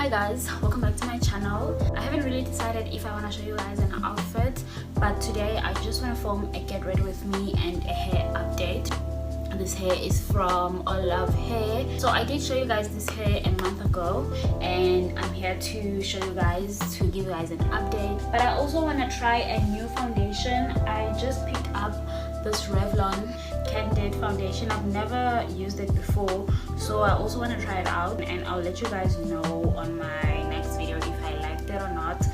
Hi guys, welcome back to my channel. I haven't really decided if I want to show you guys an outfit, but today I just want to film a get ready with me and a hair update. This hair is from Allove hair. So I did show you guys this hair a month ago, and I'm here to show you guys, to give you guys an update. But I also want to try a new foundation. I just picked up this Revlon Candid foundation. I've never used it before, so I also want to try it out, and I'll let you guys know on my next video if I liked it or not.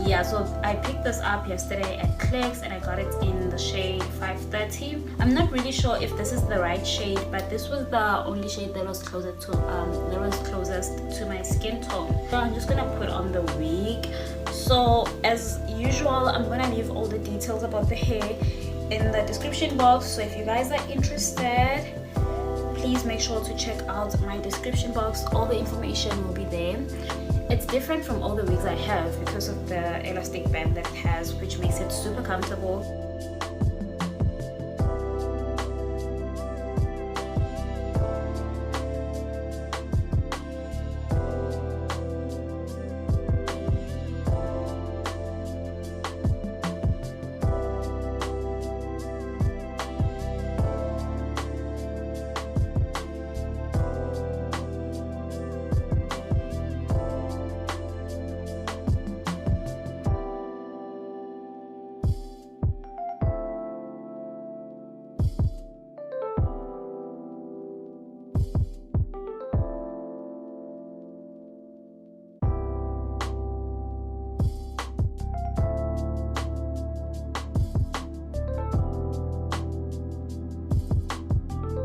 Yeah, so I picked this up yesterday at Clicks and I got it in the shade 530. I'm not really sure if this is the right shade, but this was the only shade that was closest to my skin tone. So I'm just gonna put on the wig. So as usual, I'm gonna leave all the details about the hair in the description box, so if you guys are interested, please make sure to check out my description box. All the information will be there. It's different from all the wigs I have because of the elastic band that it has, which makes it super comfortable.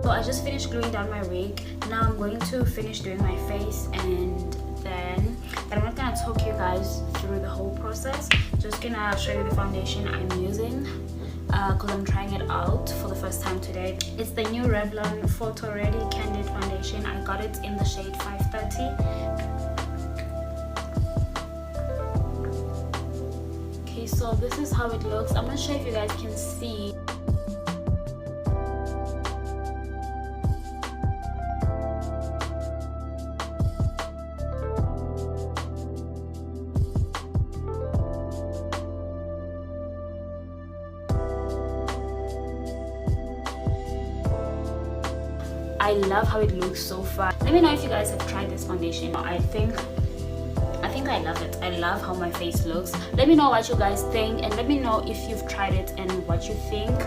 So I just finished gluing down my wig. Now I'm going to finish doing my face, and then I'm not gonna talk you guys through the whole process. Just gonna show you the foundation I'm using because I'm trying it out for the first time today. It's the new Revlon Photo Ready Candid foundation. I got it in the shade 530. Okay, so this is how it looks. I'm not sure if you guys can see. I love how it looks so far. Let me know if you guys have tried this foundation. I think I love it. I love how my face looks. Let me know what you guys think, and let me know if you've tried it and what you think.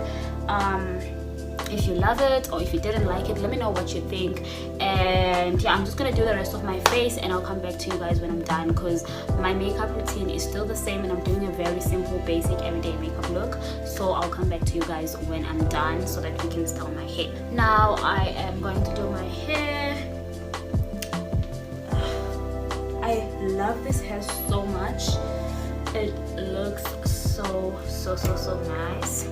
If you love it or if you didn't like it, let me know what you think. And yeah, I'm just gonna do the rest of my face and I'll come back to you guys when I'm done, because my makeup routine is still the same and I'm doing a very simple, basic, everyday makeup look. So I'll come back to you guys when I'm done so that we can style my hair. Now I am going to do my hair. I love this hair so much. It looks so nice.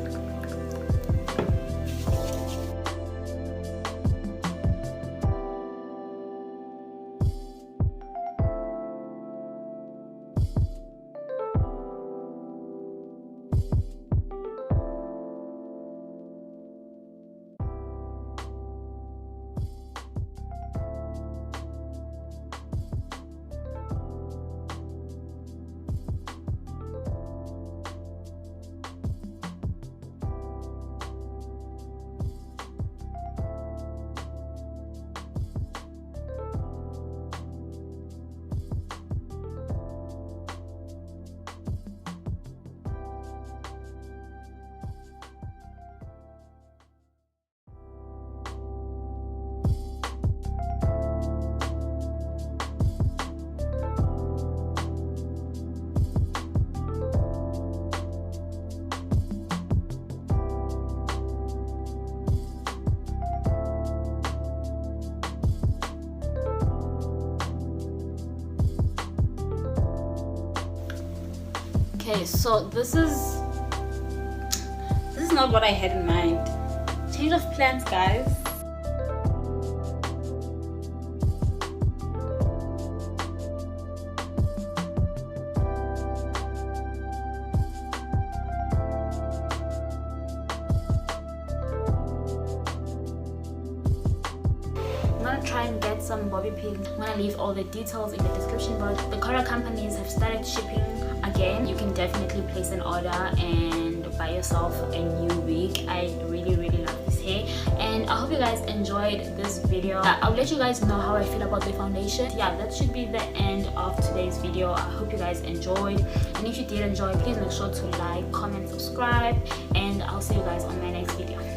Okay, so this is not what I had in mind. Change of plans, guys. I'm gonna try and get some bobby pins. I'm gonna leave all the details in the description box. The color companies have started shipping again. You can definitely place an order and buy yourself a new wig. I really love this hair, and I hope you guys enjoyed this video. I'll let you guys know how I feel about the foundation. Yeah, that should be the end of today's video. I hope you guys enjoyed, and if you did enjoy, please make sure to like, comment, subscribe, and I'll see you guys on my next video.